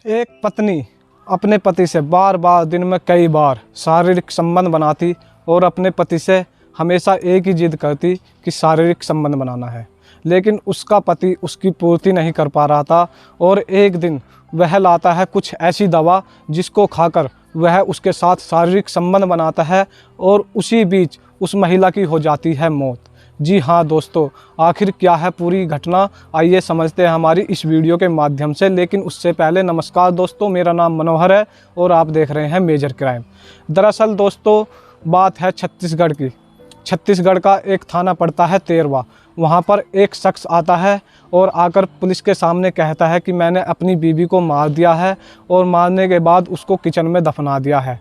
एक पत्नी अपने पति से बार बार दिन में कई बार शारीरिक संबंध बनाती और अपने पति से हमेशा एक ही जिद करती कि शारीरिक संबंध बनाना है, लेकिन उसका पति उसकी पूर्ति नहीं कर पा रहा था। और एक दिन वह लाता है कुछ ऐसी दवा जिसको खाकर वह उसके साथ शारीरिक संबंध बनाता है और उसी बीच उस महिला की हो जाती है मौत। जी हाँ दोस्तों, आखिर क्या है पूरी घटना, आइए समझते हैं हमारी इस वीडियो के माध्यम से। लेकिन उससे पहले नमस्कार दोस्तों, मेरा नाम मनोहर है और आप देख रहे हैं मेजर क्राइम। दरअसल दोस्तों बात है छत्तीसगढ़ की। छत्तीसगढ़ का एक थाना पड़ता है तेरवा। वहाँ पर एक शख्स आता है और आकर पुलिस के सामने कहता है कि मैंने अपनी बीवी को मार दिया है और मारने के बाद उसको किचन में दफना दिया है।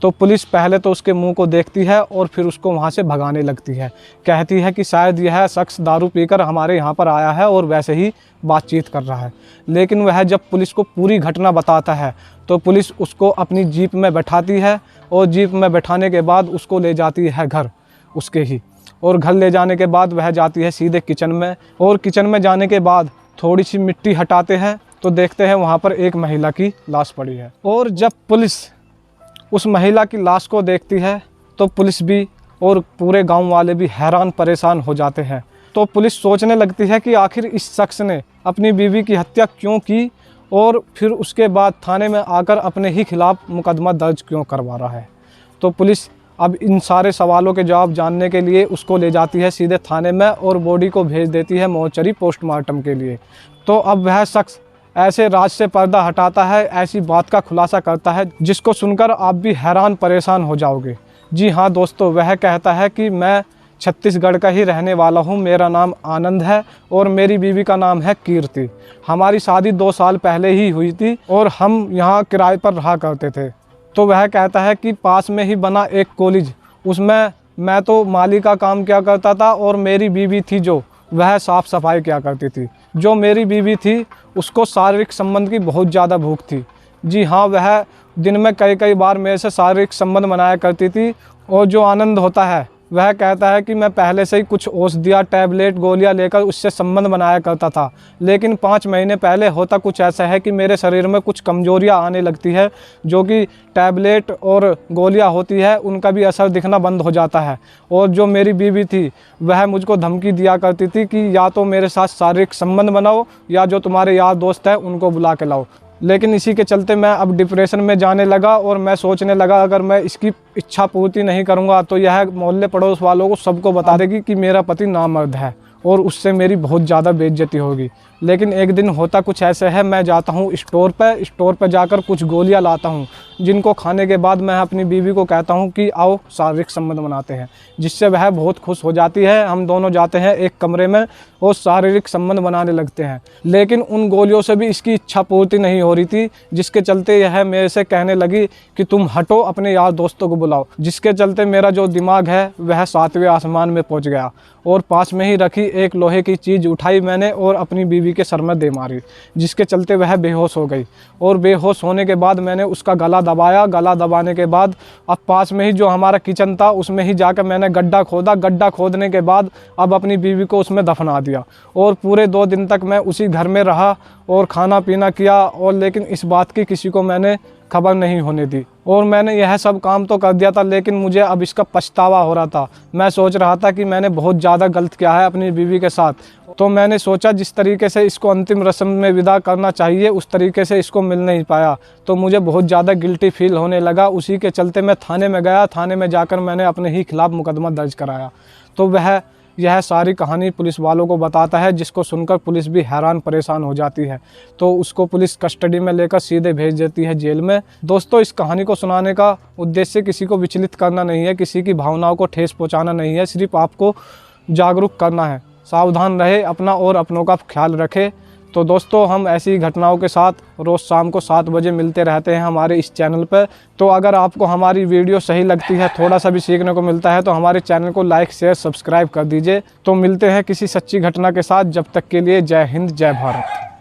तो पुलिस पहले तो उसके मुंह को देखती है और फिर उसको वहाँ से भगाने लगती है। कहती है कि शायद यह शख्स दारू पीकर हमारे यहाँ पर आया है और वैसे ही बातचीत कर रहा है। लेकिन वह जब पुलिस को पूरी घटना बताता है तो पुलिस उसको अपनी जीप में बैठाती है और जीप में बैठाने के बाद उसको ले जाती है घर उसके ही। और घर ले जाने के बाद वह जाती है सीधे किचन में, और किचन में जाने के बाद थोड़ी सी मिट्टी हटाते हैं तो देखते हैं वहाँ पर एक महिला की लाश पड़ी है। और जब पुलिस उस महिला की लाश को देखती है तो पुलिस भी और पूरे गांव वाले भी हैरान परेशान हो जाते हैं। तो पुलिस सोचने लगती है कि आखिर इस शख्स ने अपनी बीवी की हत्या क्यों की और फिर उसके बाद थाने में आकर अपने ही खिलाफ मुकदमा दर्ज क्यों करवा रहा है। तो पुलिस अब इन सारे सवालों के जवाब जानने के लिए उसको ले जाती है सीधे थाने में और बॉडी को भेज देती है मोर्चरी पोस्टमार्टम के लिए। तो अब वह शख्स ऐसे राज से पर्दा हटाता है, ऐसी बात का खुलासा करता है जिसको सुनकर आप भी हैरान परेशान हो जाओगे। जी हाँ दोस्तों, वह कहता है कि मैं छत्तीसगढ़ का ही रहने वाला हूँ, मेरा नाम आनंद है और मेरी बीवी का नाम है कीर्ति। हमारी शादी 2 साल पहले ही हुई थी और हम यहाँ किराए पर रहा करते थे। तो वह कहता है कि पास में ही बना एक कॉलेज, उसमें मैं तो माली का काम किया करता था और मेरी बीवी थी जो वह साफ़ सफाई किया करती थी। जो मेरी बीवी थी उसको शारीरिक संबंध की बहुत ज़्यादा भूख थी। जी हाँ, वह दिन में कई बार मेरे से शारीरिक संबंध बनाया करती थी। और जो आनंद होता है वह कहता है कि मैं पहले से ही कुछ औषधियाँ, टैबलेट, गोलियां लेकर उससे संबंध बनाया करता था, लेकिन 5 महीने पहले होता कुछ ऐसा है कि मेरे शरीर में कुछ कमजोरियां आने लगती है, जो कि टैबलेट और गोलियां होती है उनका भी असर दिखना बंद हो जाता है। और जो मेरी बीवी थी वह मुझको धमकी दिया करती थी कि या तो मेरे साथ शारीरिक संबंध बनाओ या जो तुम्हारे यार दोस्त हैं उनको बुला के लाओ। लेकिन इसी के चलते मैं अब डिप्रेशन में जाने लगा और मैं सोचने लगा अगर मैं इसकी इच्छा पूर्ति नहीं करूंगा तो यह मोहल्ले पड़ोस वालों को सबको बता देगी कि मेरा पति नामर्द है और उससे मेरी बहुत ज़्यादा बेइज्जती होगी। लेकिन एक दिन होता कुछ ऐसे है, मैं जाता हूँ स्टोर पर जाकर कुछ गोलियाँ लाता हूँ जिनको खाने के बाद मैं अपनी बीवी को कहता हूँ कि आओ शारीरिक संबंध बनाते हैं, जिससे वह बहुत खुश हो जाती है। हम दोनों जाते हैं एक कमरे में और शारीरिक संबंध बनाने लगते हैं। लेकिन उन गोलियों से भी इसकी इच्छा पूर्ति नहीं हो रही थी, जिसके चलते यह मेरे से कहने लगी कि तुम हटो, अपने यार दोस्तों को बुलाओ। जिसके चलते मेरा जो दिमाग है वह 7वें आसमान में पहुँच गया और पास में ही रखी एक लोहे की चीज़ उठाई मैंने और अपनी बीवी के सर में दे मारी, जिसके चलते वह बेहोश हो गई। और बेहोश होने के बाद मैंने उसका गला दबाया। गला दबाने के बाद अब पास में ही जो हमारा किचन था उसमें ही जाकर मैंने गड्ढा खोदा। गड्ढा खोदने के बाद अब अपनी बीवी को उसमें दफना दिया और पूरे 2 दिन तक मैं उसी घर में रहा और खाना पीना किया। और लेकिन इस बात की किसी को मैंने खबर नहीं होने दी। और मैंने यह सब काम तो कर दिया था, लेकिन मुझे अब इसका पछतावा हो रहा था। मैं सोच रहा था कि मैंने बहुत ज़्यादा गलत किया है अपनी बीवी के साथ। तो मैंने सोचा जिस तरीके से इसको अंतिम रस्म में विदा करना चाहिए उस तरीके से इसको मिल नहीं पाया, तो मुझे बहुत ज़्यादा गिल्टी फील होने लगा। उसी के चलते मैं थाने में गया। थाने में जाकर मैंने अपने ही खिलाफ़ मुकदमा दर्ज कराया। तो वह यह सारी कहानी पुलिस वालों को बताता है, जिसको सुनकर पुलिस भी हैरान परेशान हो जाती है। तो उसको पुलिस कस्टडी में लेकर सीधे भेज देती है जेल में। दोस्तों इस कहानी को सुनाने का उद्देश्य किसी को विचलित करना नहीं है, किसी की भावनाओं को ठेस पहुंचाना नहीं है, सिर्फ आपको जागरूक करना है। सावधान रहे, अपना और अपनों का ख्याल रखे। तो दोस्तों हम ऐसी घटनाओं के साथ रोज़ शाम को 7 बजे मिलते रहते हैं हमारे इस चैनल पर। तो अगर आपको हमारी वीडियो सही लगती है, थोड़ा सा भी सीखने को मिलता है, तो हमारे चैनल को लाइक, शेयर, सब्सक्राइब कर दीजिए। तो मिलते हैं किसी सच्ची घटना के साथ। जब तक के लिए जय हिंद, जय भारत।